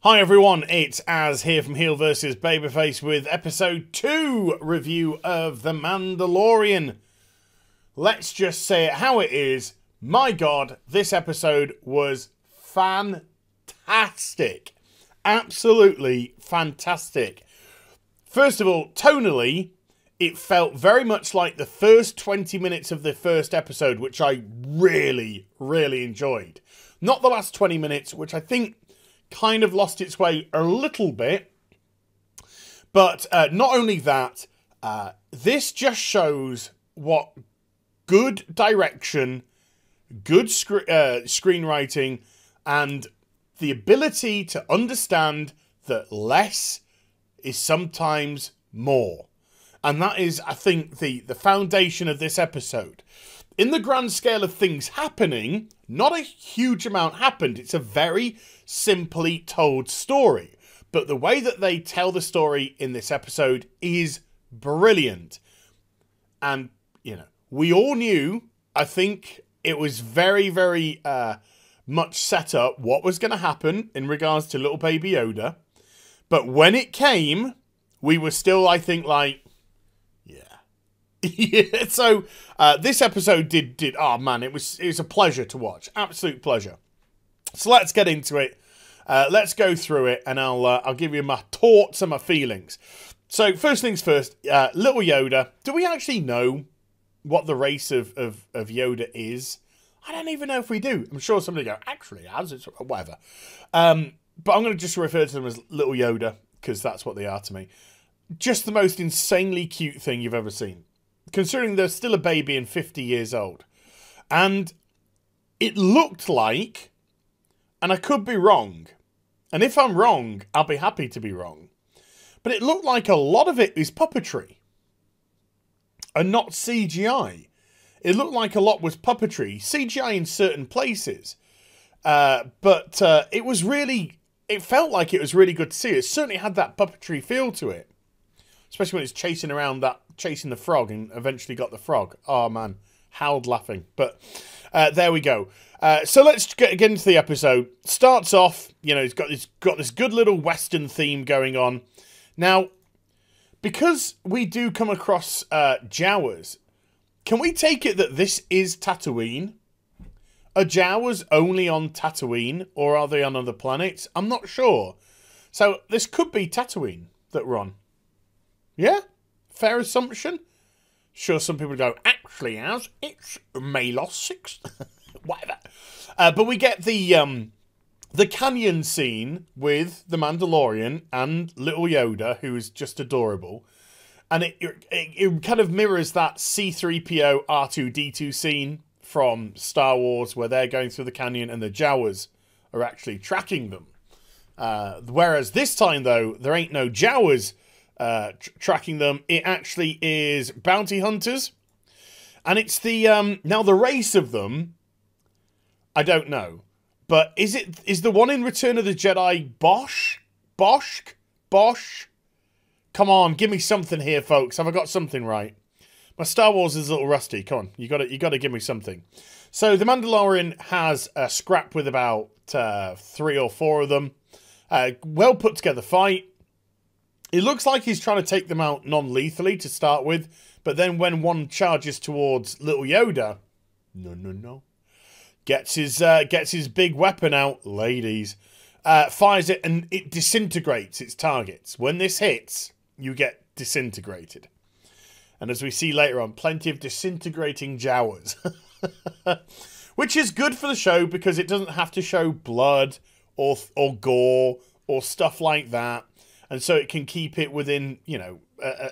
Hi everyone, it's Az here from HeelvsBabyface with episode 2 review of The Mandalorian. Let's just say it how it is. My God, this episode was fantastic. Absolutely fantastic. First of all, tonally, it felt very much like the first 20 minutes of the first episode, which I really, really enjoyed. Not the last 20 minutes, which I think kind of lost its way a little bit. But not only that, this just shows what good direction, good screenwriting, and the ability to understand that less is sometimes more. And that is, I think, the foundation of this episode. In the grand scale of things happening, not a huge amount happened. It's a very simply told story. But the way that they tell the story in this episode is brilliant. And, you know, we all knew, I think it was very, very much set up what was going to happen in regards to little baby Yoda. But when it came, we were still, I think, like, yeah, so this episode did oh man, it was a pleasure to watch, absolute pleasure. So let's get into it. Let's go through it, and I'll give you my thoughts and my feelings. So first things first, little Yoda. Do we actually know what the race of Yoda is? I don't even know if we do. I'm sure somebody go actually as it's whatever. But I'm going to just refer to them as little Yoda because that's what they are to me. Just the most insanely cute thing you've ever seen, considering they're still a baby and 50 years old. And it looked like, and I could be wrong, and if I'm wrong, I'll be happy to be wrong, but it looked like a lot of it is puppetry and not CGI. It looked like a lot was puppetry, CGI in certain places, but it was really, it felt like it was really good to see. It certainly had that puppetry feel to it. Especially when it's chasing around chasing the frog and eventually got the frog. Oh man, howled laughing. But there we go. So let's get into the episode. Starts off, you know, it's got this good little Western theme going on. Now, because we do come across Jawas, can we take it that this is Tatooine? Are Jawas only on Tatooine, or are they on other planets? I'm not sure. So this could be Tatooine that we're on. Yeah? Fair assumption? Sure, some people go, actually, as it's Malos 6. Whatever. But we get the canyon scene with the Mandalorian and little Yoda, who is just adorable. And it kind of mirrors that C-3PO R2-D2 scene from Star Wars, where they're going through the canyon and the Jawas are actually tracking them. Whereas this time, though, there ain't no Jawas tracking them. It actually is bounty hunters, and it's the now the race of them, I don't know, but is the one in Return of the Jedi Bosch? Come on, give me something here, folks. Have I got something right? My Star Wars is a little rusty. Come on, you got to give me something. So the Mandalorian has a scrap with about 3 or 4 of them. Well put together fight. It looks like he's trying to take them out non-lethally to start with, but then when one charges towards little Yoda, no, gets his big weapon out, ladies, fires it, and it disintegrates its targets. When this hits, you get disintegrated. And as we see later on, plenty of disintegrating Jawas. Which is good for the show because it doesn't have to show blood or gore or stuff like that. And so it can keep it within, you know,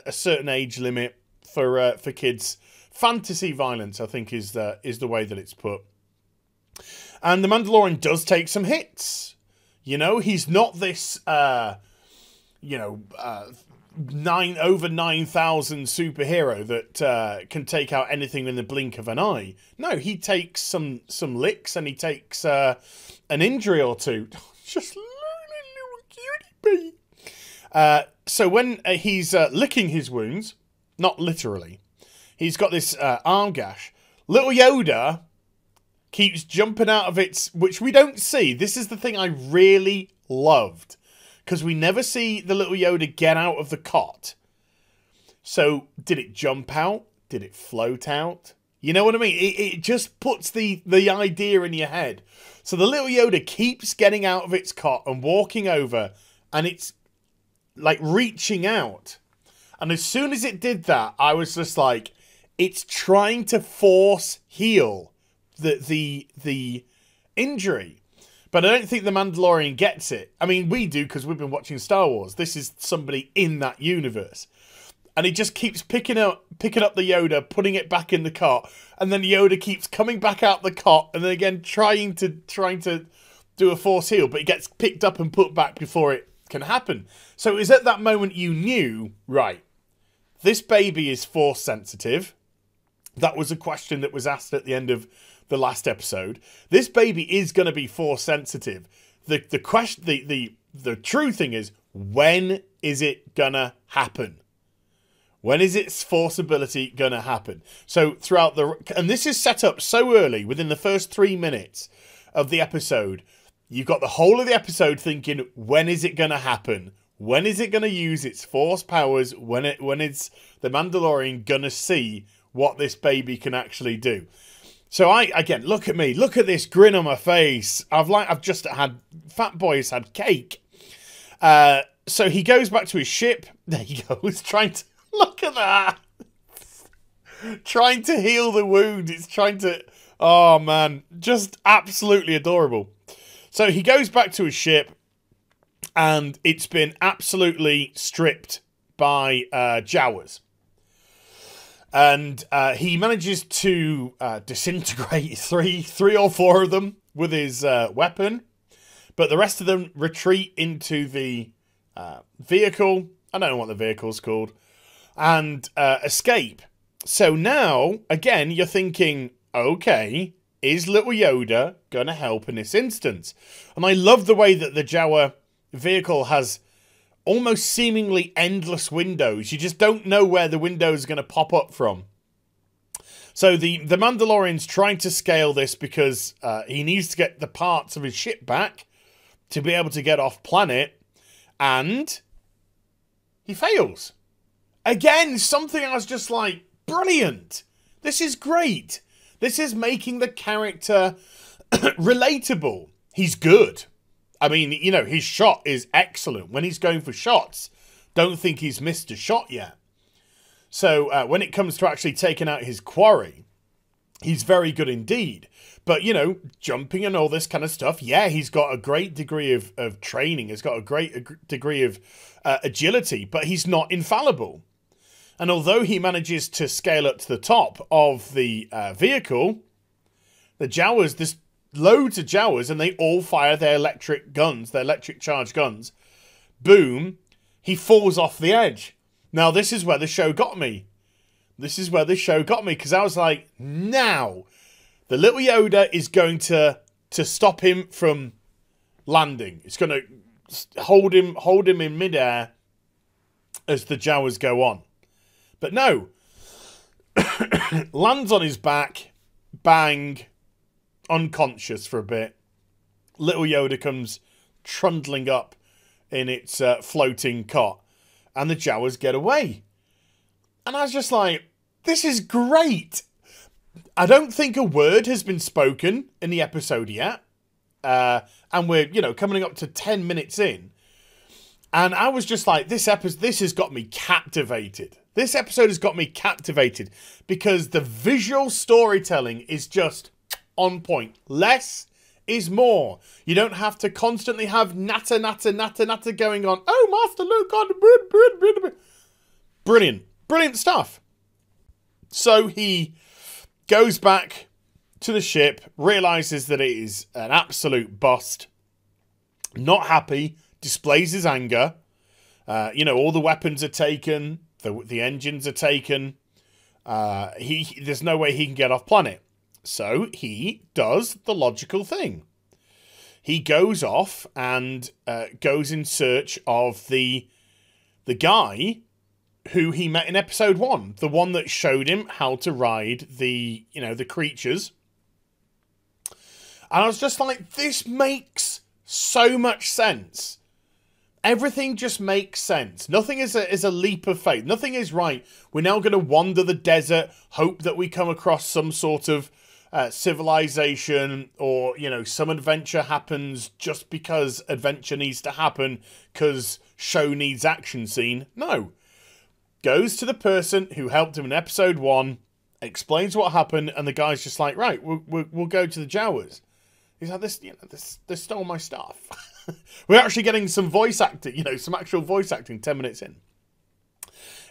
a certain age limit for kids. Fantasy violence, I think, is the way that it's put. And the Mandalorian does take some hits. You know, he's not this, you know, over 9,000 superhero that can take out anything in the blink of an eye. No, he takes some licks and he takes an injury or two. Just little cutie bee. So when he's licking his wounds, not literally, he's got this arm gash. Little Yoda keeps jumping out of its, which we don't see. This is the thing I really loved. because we never see the little Yoda get out of the cot. So did it jump out? Did it float out? You know what I mean? It just puts the idea in your head. So the little Yoda keeps getting out of its cot and walking over, and it's like reaching out. And as soon as it did that, I was just like, it's trying to force heal the injury. But I don't think the Mandalorian gets it. I mean, we do because we've been watching Star Wars. This is somebody in that universe. And he just keeps picking up the Yoda, putting it back in the cot, and then Yoda keeps coming back out the cot, and then again trying to do a force heal, but he gets picked up and put back before it can happen. So it was at that moment you knew, right, this baby is force sensitive. That was a question that was asked at the end of the last episode. This baby is going to be force sensitive. The true thing is, when is it gonna happen? When is its force ability going to happen? So throughout and this is set up so early, within the first 3 minutes of the episode, you've got the whole of the episode thinking, when is it going to happen? When is it going to use its force powers? When it's the Mandalorian going to see what this baby can actually do? So again, look at me, look at this grin on my face. I've just had, Fat Boy's had cake. So he goes back to his ship. There he goes, trying to, look at that. Trying to heal the wound. It's trying to... Oh, man. Just absolutely adorable. So he goes back to his ship, and it's been absolutely stripped by Jawas. And he manages to disintegrate three or four of them with his weapon. But the rest of them retreat into the vehicle. I don't know what the vehicle's called. And escape. So now, again, you're thinking, okay, is little Yoda going to help in this instance? And I love the way that the Jawa vehicle has almost seemingly endless windows. You just don't know where the window is going to pop up from. So the Mandalorian's trying to scale this because he needs to get the parts of his ship back to be able to get off planet. And he fails. Again, something I was just like, brilliant. This is great. This is making the character relatable. He's good. I mean, you know, his shot is excellent. When he's going for shots, don't think he's missed a shot yet. So when it comes to actually taking out his quarry, he's very good indeed. But, you know, jumping and all this kind of stuff, yeah, he's got a great degree of training. He's got a great degree of agility, but he's not infallible. And although he manages to scale up to the top of the vehicle, the Jawas, there's loads of Jawas, and they all fire their electric guns, their electric charge guns. Boom, he falls off the edge. Now, this is where the show got me. This is where the show got me, because I was like, now, the little Yoda is going to stop him from landing. It's going to hold him in midair as the Jawas go on. But no, lands on his back, bang, unconscious for a bit. Little Yoda comes trundling up in its floating cot, and the Jawas get away. And I was just like, this is great. I don't think a word has been spoken in the episode yet. And we're, you know, coming up to 10 minutes in. And I was just like, this has got me captivated. This episode has got me captivated because the visual storytelling is just on point. Less is more. You don't have to constantly have natter going on. Oh, Master Luke, God, brilliant. Brilliant stuff. So he goes back to the ship, realises that it is an absolute bust, not happy, displays his anger. You know, all the weapons are taken. The engines are taken. There's no way he can get off planet. So he does the logical thing. He goes off and goes in search of the guy who he met in episode 1. The one that showed him how to ride the creatures. And I was just like, this makes so much sense. everything just makes sense. Nothing is a leap of faith. Nothing is right. We're now going to wander the desert, hope that we come across some sort of civilization, or, you know, some adventure happens just because adventure needs to happen because show needs action scene. No. Goes to the person who helped him in episode 1, explains what happened, and the guy's just like, right, we'll go to the Jawas. He's like, they stole my stuff. We're actually getting some voice acting, you know, some actual voice acting 10 minutes in.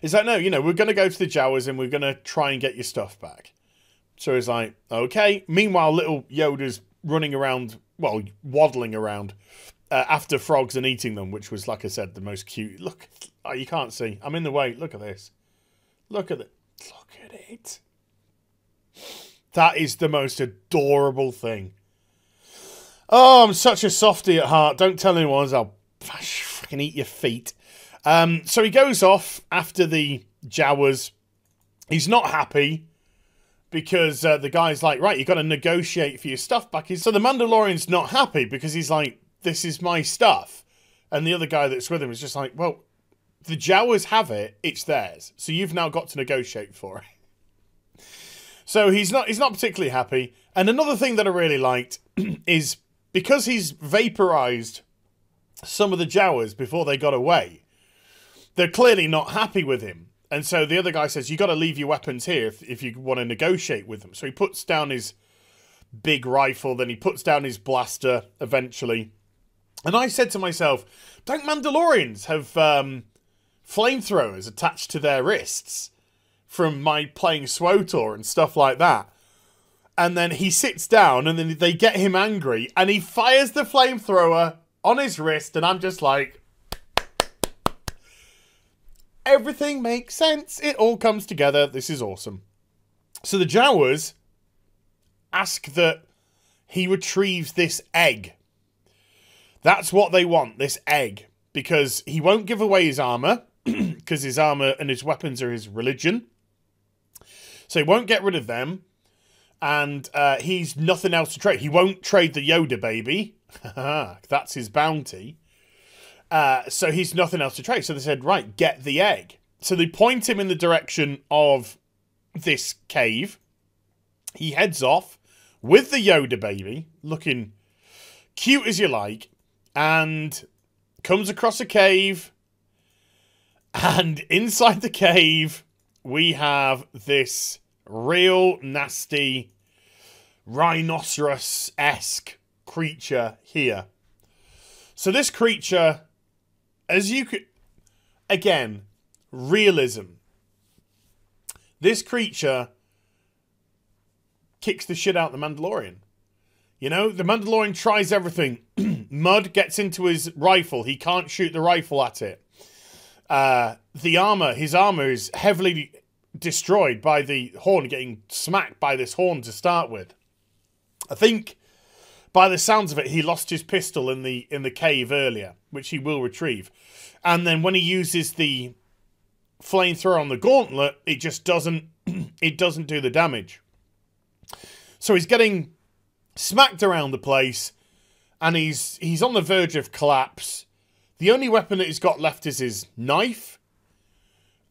He's like, no, you know, we're going to go to the Jawas and we're going to try and get your stuff back. So he's like, okay. Meanwhile, little Yoda's running around, well, waddling around after frogs and eating them, which was, like I said, the most cute. Look, oh, you can't see. I'm in the way. Look at this. Look at it. Look at it. That is the most adorable thing. Oh, I'm such a softie at heart. Don't tell anyone, else I'll fucking eat your feet. So he goes off after the Jawas. He's not happy because the guy's like, right, you got to negotiate for your stuff back. So the Mandalorian's not happy because he's like, this is my stuff. And the other guy that's with him is just like, well, the Jawas have it. It's theirs. So you've now got to negotiate for it. So he's not particularly happy. And another thing that I really liked is because he's vaporized some of the Jawas before they got away, they're clearly not happy with him. And so the other guy says, you got to leave your weapons here if you want to negotiate with them. So he puts down his big rifle, then he puts down his blaster eventually. And I said to myself, don't Mandalorians have flamethrowers attached to their wrists from my playing SWTOR and stuff like that? And then he sits down and then they get him angry and he fires the flamethrower on his wrist, and I'm just like, everything makes sense. It all comes together. This is awesome. So the Jawas ask that he retrieves this egg. That's what they want, this egg. Because he won't give away his armor. Because his armor and his weapons are his religion. So he won't get rid of them. And he's nothing else to trade. He won't trade the Yoda baby. That's his bounty. So he's nothing else to trade. So they said, right, get the egg. So they point him in the direction of this cave. He heads off with the Yoda baby, looking cute as you like, and comes across a cave. And inside the cave, we have this real nasty rhinoceros-esque creature here. So this creature, as you could, again, realism. This creature kicks the shit out of the Mandalorian. You know, the Mandalorian tries everything. Mud gets into his rifle. He can't shoot the rifle at it. His armor is heavily destroyed by the horn, getting smacked by this horn to start with. I think, by the sounds of it, he lost his pistol in the cave earlier, which he will retrieve. And then when he uses the flamethrower on the gauntlet, it just doesn't do the damage. So he's getting smacked around the place, and he's on the verge of collapse. The only weapon that he's got left is his knife,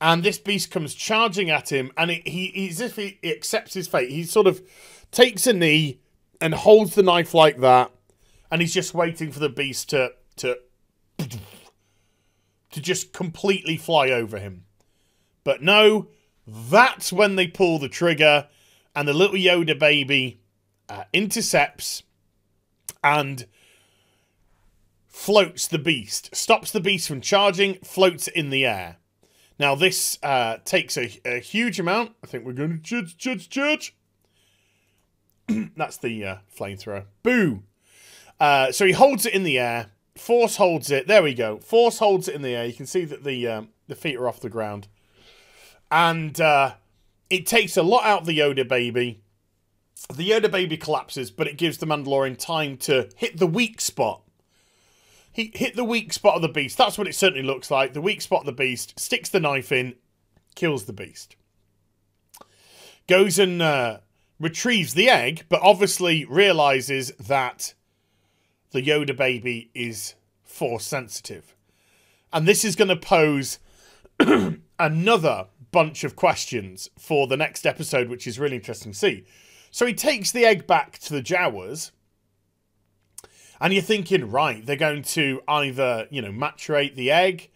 and this beast comes charging at him, and he's as if he accepts his fate. He sort of takes a knee and holds the knife like that, and he's just waiting for the beast to just completely fly over him. But no, that's when they pull the trigger, and the little Yoda baby intercepts and floats the beast. Stops the beast from charging, floats it in the air. Now this takes a huge amount. I think we're going to church. That's the flamethrower. Boo! So he holds it in the air. Force holds it. There we go. Force holds it in the air. You can see that the feet are off the ground. And it takes a lot out of the Yoda baby. The Yoda baby collapses, but it gives the Mandalorian time to hit the weak spot. He hit the weak spot of the beast. That's what it certainly looks like. The weak spot of the beast. Sticks the knife in. Kills the beast. Goes and retrieves the egg, but obviously realizes that the Yoda baby is force sensitive. And this is going to pose another bunch of questions for the next episode, which is really interesting to see. So he takes the egg back to the Jawas, and you're thinking, right, they're going to either, you know, maturate the egg,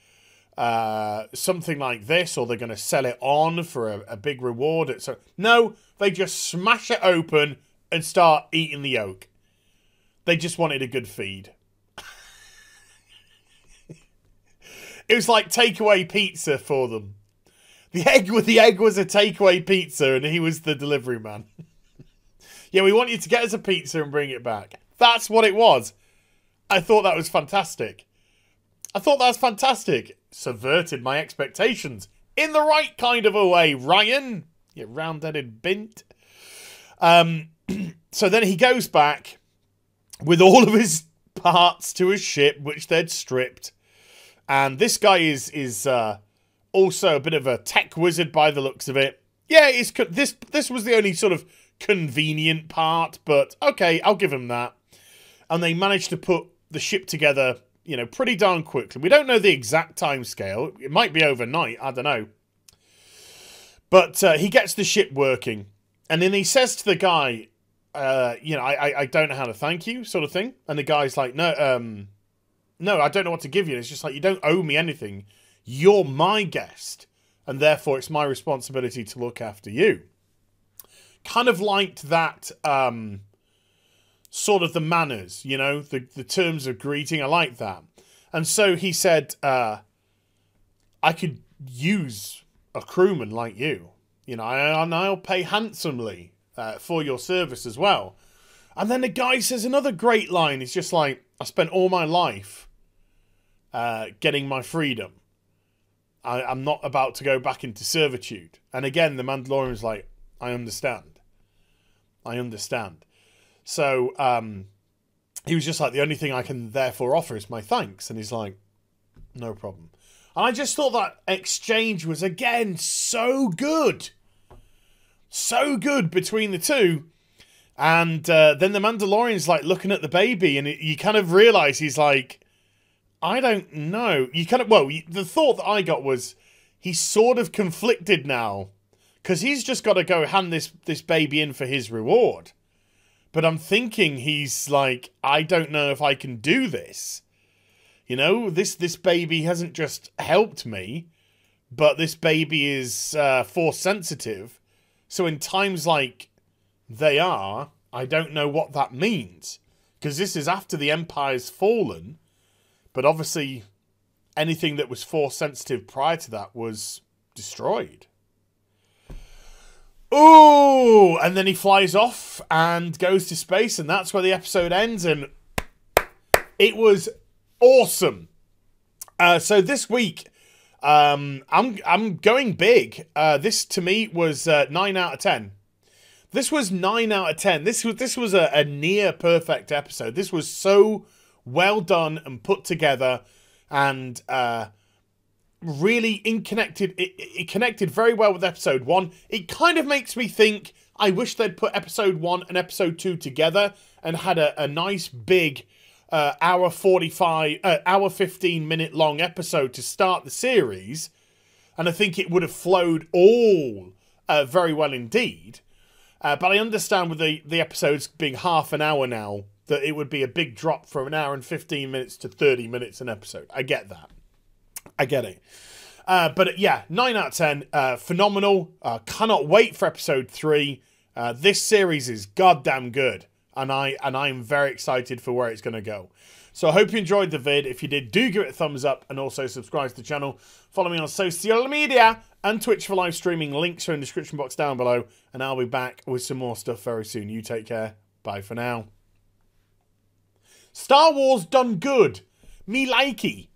something like this, or they're going to sell it on for a big reward. So no, they just smash it open and start eating the yolk. They just wanted a good feed. It was like takeaway pizza for them. The egg was a takeaway pizza, and he was the delivery man. Yeah, we want you to get us a pizza and bring it back. That's what it was. I thought that was fantastic. Subverted my expectations in the right kind of a way, Ryan. You round-headed bint. So then he goes back with all of his parts to his ship, which they'd stripped. And this guy is also a bit of a tech wizard by the looks of it. Yeah, this was the only sort of convenient part, but okay, I'll give him that. And they managed to put the ship together, you know, pretty darn quickly. We don't know the exact time scale. It might be overnight. I don't know. But he gets the ship working. And then he says to the guy, you know, I don't know how to thank you, sort of thing. And the guy's like, no, I don't know what to give you. And it's just like, you don't owe me anything. You're my guest. And therefore, it's my responsibility to look after you. Kind of liked that sort of the manners, you know, the terms of greeting. I like that. And so he said, I could use a crewman like you. You know, and I'll pay handsomely for your service as well. And then the guy says another great line. He's just like, I spent all my life getting my freedom. I'm not about to go back into servitude. And again, the Mandalorian's like, I understand. So he was just like, the only thing I can therefore offer is my thanks. And he's like, no problem. And I just thought that exchange was, again, so good. So good between the two. And then the Mandalorian's like looking at the baby, and you kind of realise he's like, I don't know. The thought that I got was he's sort of conflicted now, because he's just got to go hand this baby in for his reward. But I'm thinking he's like, I don't know if I can do this. You know, this baby hasn't just helped me, but this baby is force sensitive. So in times like they are, I don't know what that means. Because this is after the Empire's fallen. But obviously, anything that was force sensitive prior to that was destroyed. Ooh! And then he flies off and goes to space, and that's where the episode ends. And it was awesome. So this week, I'm going big. This to me was 9 out of 10. This was 9 out of 10. This was a near perfect episode. This was so well done and put together, and really it connected very well with episode 1. It kind of makes me think I wish they'd put episode 1 and episode 2 together and had a nice big hour 15 minute long episode to start the series, and I think it would have flowed all very well indeed. But I understand with the episodes being half an hour now, that it would be a big drop from an hour and 15 minutes to 30 minutes an episode. I get that. I get it. But yeah, 9 out of 10. Phenomenal. Cannot wait for episode 3. This series is goddamn good. And I'm very excited for where it's going to go. So I hope you enjoyed the vid. If you did, do give it a thumbs up and also subscribe to the channel. Follow me on social media and Twitch for live streaming. Links are in the description box down below. And I'll be back with some more stuff very soon. You take care. Bye for now. Star Wars done good. Me likey.